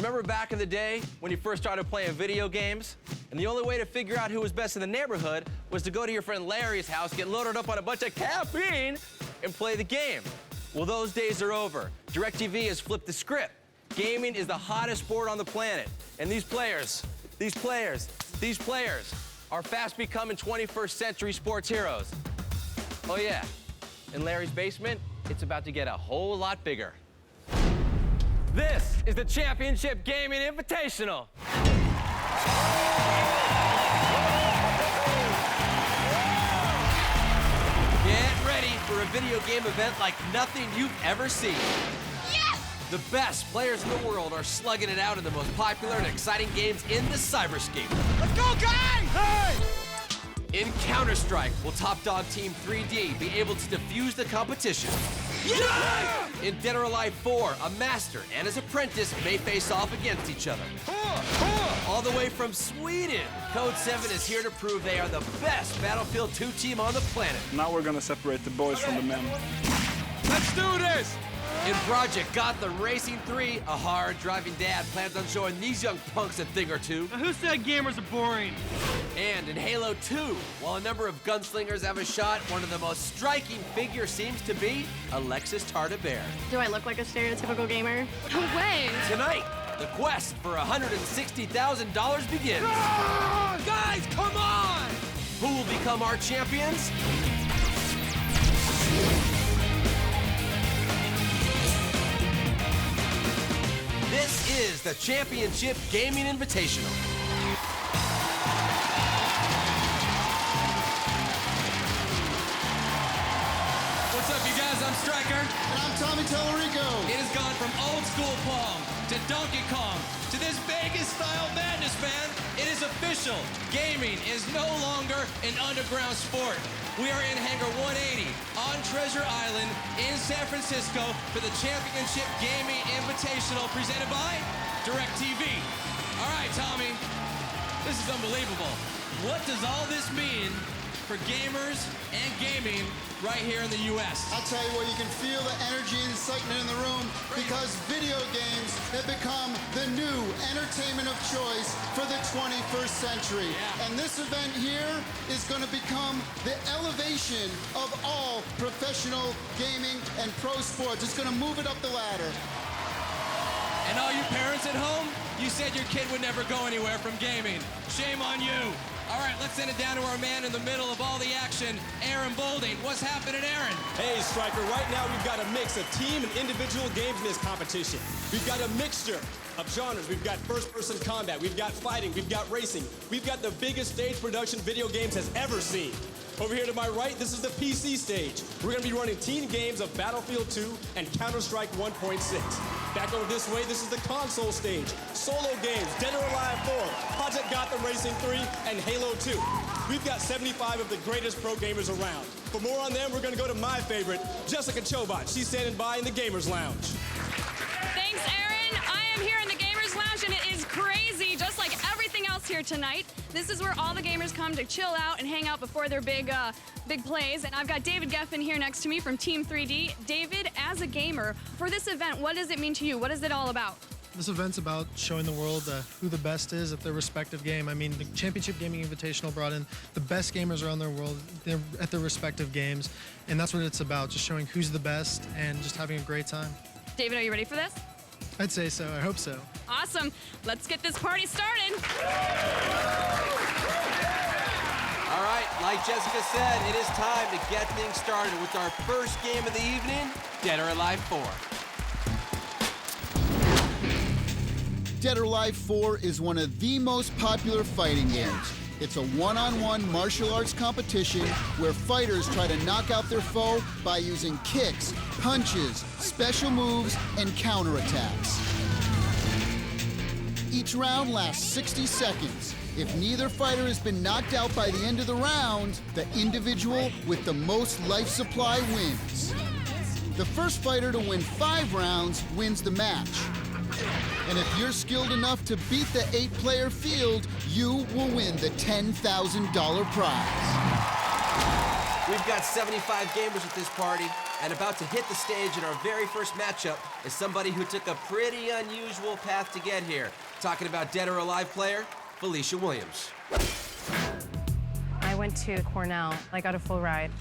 Remember back in the day when you first started playing video games? And the only way to figure out who was best in the neighborhood was to go to your friend Larry's house, get loaded up on a bunch of caffeine, and play the game. Well, those days are over. DirecTV has flipped the script. Gaming is the hottest sport on the planet. And these players are fast becoming 21st century sports heroes. Oh yeah, in Larry's basement, it's about to get a whole lot bigger. This is the Championship Gaming Invitational. Get ready for a video game event like nothing you've ever seen. Yes! The best players in the world are slugging it out in the most popular and exciting games in the cyberscape. Let's go, guys! Hey! In Counter-Strike, will Top Dog Team 3D be able to defuse the competition? Yeah! In Dead or Alive 4, a master and his apprentice may face off against each other. All the way from Sweden, Code 7 is here to prove they are the best Battlefield 2 team on the planet. Now we're gonna separate the boys from the men. Let's do this! In Project Gotham Racing 3, a hard-driving dad plans on showing these young punks a thing or two. Now, who said gamers are boring? And in Halo 2, while a number of gunslingers have a shot, one of the most striking figures seems to be Alexis Tartabear. Do I look like a stereotypical gamer? No way! Tonight, the quest for $160,000 begins. Guys, come on! Who will become our champions? This is the Championship Gaming Invitational. What's up, you guys? I'm Striker. And I'm Tommy Tellerico. It has gone from old school Pong to Donkey Kong to this Vegas-style madness, man. It is official. Gaming is no longer an underground sport. We are in Hangar 180 on Treasure Island in San Francisco for the Championship Gaming Invitational presented by DirecTV. All right, Tommy, this is unbelievable. What does all this mean for gamers and gaming right here in the U.S.? I'll tell you what, you can feel the energy and excitement in the room because video games have become the new entertainment of choice for the 21st century. Yeah. And this event here is going to become the elevation of all professional gaming and pro sports. It's going to move it up the ladder. And all you parents at home, you said your kid would never go anywhere from gaming. Shame on you. All right, let's send it down to our man in the middle of all the action, Aaron Boulding. What's happening, Aaron? Hey, Striker, right now we've got a mix of team and individual games in this competition. We've got a mixture of genres. We've got first-person combat, we've got fighting, we've got racing. We've got the biggest stage production video games has ever seen. Over here to my right, this is the PC stage. We're gonna be running team games of Battlefield 2 and Counter-Strike 1.6. Back over this way, this is the console stage. Solo games, Dead or Alive 4, Project Gotham Racing 3, and Halo 2. We've got 75 of the greatest pro gamers around. For more on them, we're gonna go to my favorite, Jessica Chobot. She's standing by in the Gamers Lounge. Thanks, Aaron. I am here in the Gamers Lounge, and it is crazy, just like everything else here tonight. This is where all the gamers come to chill out and hang out before their big plays. And I've got David Geffen here next to me from Team 3D. David, as a gamer, for this event, what does it mean to you? What is it all about? This event's about showing the world who the best is at their respective game. I mean, the Championship Gaming Invitational brought in the best gamers around their world at their respective games, and that's what it's about, just showing who's the best and just having a great time. David, are you ready for this? I'd say so. I hope so. Awesome. Let's get this party started. All right, like Jessica said, it is time to get things started with our first game of the evening, Dead or Alive 4. Dead or Alive 4 is one of the most popular fighting games. It's a one-on-one martial arts competition where fighters try to knock out their foe by using kicks, punches, special moves, and counterattacks. Each round lasts 60 seconds. If neither fighter has been knocked out by the end of the round, the individual with the most life supply wins. The first fighter to win 5 rounds wins the match. And if you're skilled enough to beat the 8-player field, you will win the $10,000 prize. We've got 75 gamers at this party, And about to hit the stage in our very first matchup is somebody who took a pretty unusual path to get here. Talking about Dead or Alive player, Felicia Williams. I went to Cornell. I got a full ride.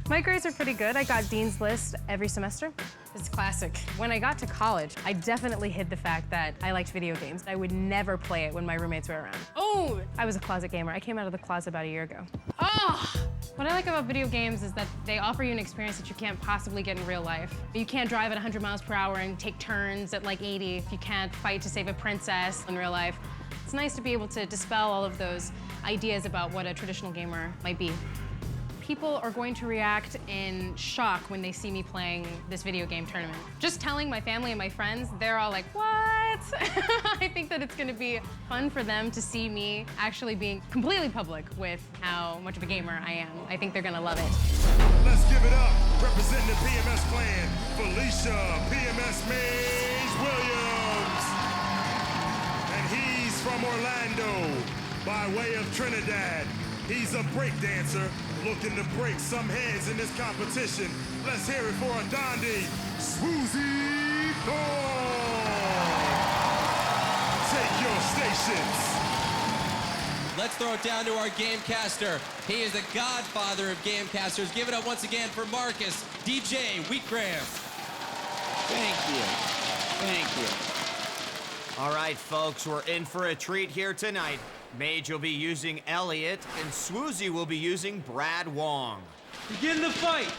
My grades are pretty good. I got Dean's List every semester. It's classic. When I got to college, I definitely hid the fact that I liked video games. I would never play it when my roommates were around. Oh! I was a closet gamer. I came out of the closet about a year ago. Oh! What I like about video games is that they offer you an experience that you can't possibly get in real life. You can't drive at 100 miles per hour and take turns at like 80 if you can't fight to save a princess in real life. It's nice to be able to dispel all of those ideas about what a traditional gamer might be. People are going to react in shock when they see me playing this video game tournament. Just telling my family and my friends, they're all like, what? I think that it's gonna be fun for them to see me actually being completely public with how much of a gamer I am. I think they're gonna love it. Let's give it up, representing the PMS clan, Felicia PMS Maze Williams. And he's from Orlando, by way of Trinidad. He's a break dancer, looking to break some heads in this competition. Let's hear it for Adandi Swoozy Thorne. Take your stations. Let's throw it down to our gamecaster. He is the godfather of gamecasters. Give it up once again for Marcus DJ Wheatgrams. Thank you. Thank you. All right, folks, we're in for a treat here tonight. Mage will be using Elliot, and Swoozy will be using Brad Wong. Begin the fight.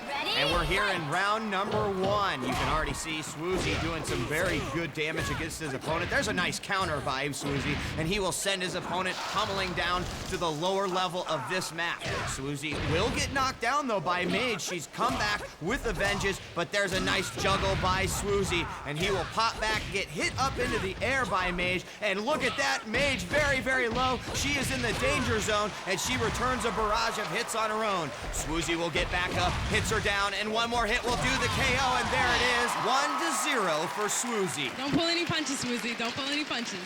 Ready? And we're here in round number 1. You can already see Swoozy doing some very good damage against his opponent. There's a nice counter by Swoozy, and he will send his opponent pummeling down to the lower level of this map. Swoozy will get knocked down, though, by Mage. She's come back with a vengeance, but there's a nice juggle by Swoozy, and he will pop back, get hit up into the air by Mage, and look at that, Mage very, very low. She is in the danger zone, and she returns a barrage of hits on her own. Swoozy will get back up, hits her down, and one more hit will do the KO, and there it is, 1-0 for Swoozy. Don't pull any punches, Swoozy. Don't pull any punches.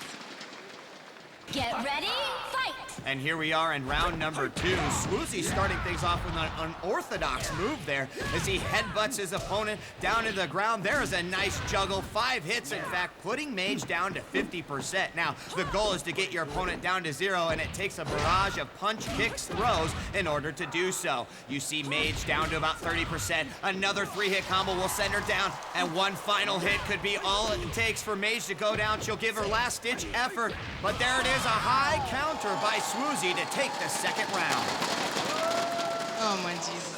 Get ready, fight! And here we are in round number 2. Swoozy starting things off with an unorthodox move there as he headbutts his opponent down to the ground. There is a nice juggle, 5 hits, in fact, putting Mage down to 50%. Now, the goal is to get your opponent down to 0, and it takes a barrage of punch, kicks, throws in order to do so. You see Mage down to about 30%. Another 3-hit combo will send her down, and one final hit could be all it takes for Mage to go down. She'll give her last-ditch effort, but there it is, a high counter by Swoozy to take the second round. Oh my Jesus.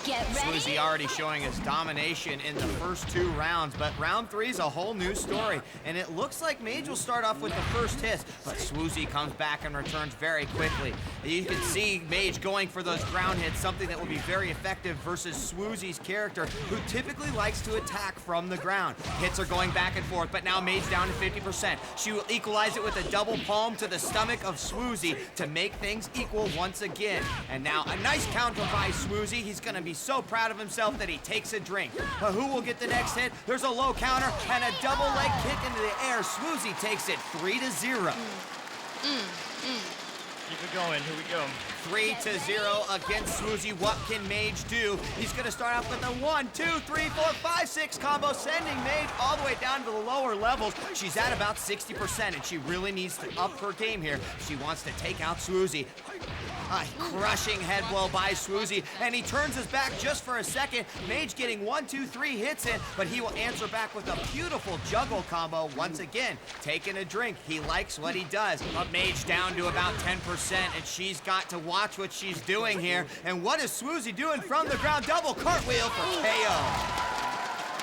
Get ready. Swoozy already showing his domination in the first 2 rounds, but round 3 is a whole new story, and it looks like Mage will start off with the first hit, but Swoozy comes back and returns very quickly. You can see Mage going for those ground hits, something that will be very effective versus Swoozy's character, who typically likes to attack from the ground. Hits are going back and forth, but now Mage down to 50%. She will equalize it with a double palm to the stomach of Swoozy to make things equal once again. And now a nice counter by Swoozy. He's going to be so proud of himself that he takes a drink. But who will get the next hit? There's a low counter and a double leg kick into the air. Swoozy takes it 3-0. Keep it going. Here we go. 3-0 against Swoozy. What can Mage do? He's going to start off with a 1, 2, 3, 4, 5, 6 combo, sending Mage all the way down to the lower levels. She's at about 60%, and she really needs to up her game here. She wants to take out Swoozy. A crushing head blow by Swoozy, and he turns his back just for a second. Mage getting 1, 2, 3 hits in, but he will answer back with a beautiful juggle combo once again. Taking a drink. He likes what he does. But Mage down to about 10%, and she's got to watch what she's doing here. And what is Swoozy doing from the ground? Double cartwheel for KO.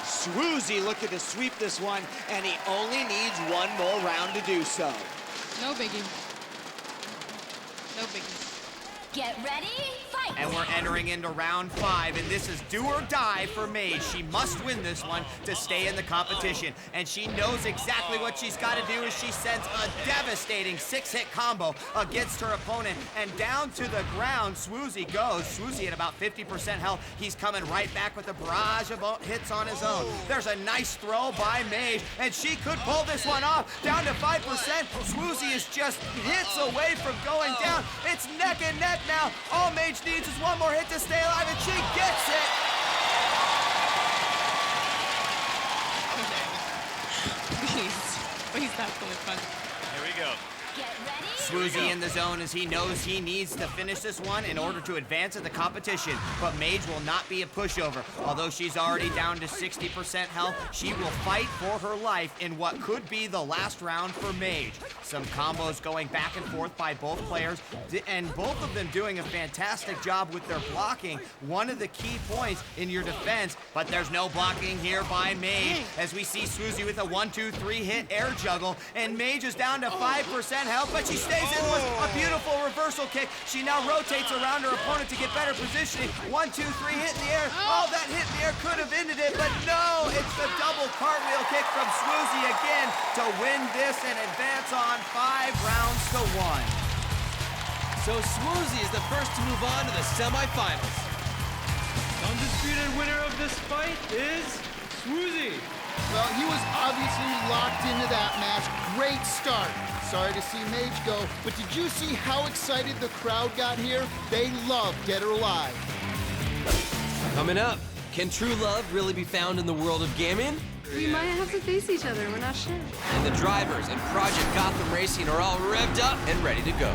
Swoozy looking to sweep this one, and he only needs one more round to do so. No biggie. No biggie. Get ready, fight! And we're entering into round 5, and this is do or die for Mage. She must win this one to stay in the competition, and she knows exactly what she's got to do as she sends a devastating 6-hit combo against her opponent, and down to the ground Swoozy goes. Swoozy at about 50% health. He's coming right back with a barrage of hits on his own. There's a nice throw by Mage, and she could pull this one off. Down to 5%. Swoozy is just hits away from going down. It's neck and neck now. All Mage needs is one more hit to stay alive, and she gets it. That's really fun. Here we go. Get ready. Swoozy in the zone as he knows he needs to finish this one in order to advance in the competition. But Mage will not be a pushover. Although she's already down to 60% health, she will fight for her life in what could be the last round for Mage. Some combos going back and forth by both players, and both of them doing a fantastic job with their blocking. One of the key points in your defense, but there's no blocking here by Mage as we see Swoozy with a 1-2-3 hit air juggle, and Mage is down to 5% health, but she stays in with a beautiful reversal kick. She now rotates around her opponent to get better positioning. 1-2-3 hit in the air. Oh, that hit in the air could have ended it, but no, it's the double cartwheel kick from Swoozy again to win this and advance on 5 rounds to 1. So Swoozy is the first to move on to the semifinals. Undisputed winner of this fight is Swoozy. Well, he was obviously locked into that match. Great start. Sorry to see Mage go, but did you see how excited the crowd got here? They love Dead or Alive. Coming up, can true love really be found in the world of gaming? We might have to face each other. We're not sure. And the drivers in Project Gotham Racing are all revved up and ready to go.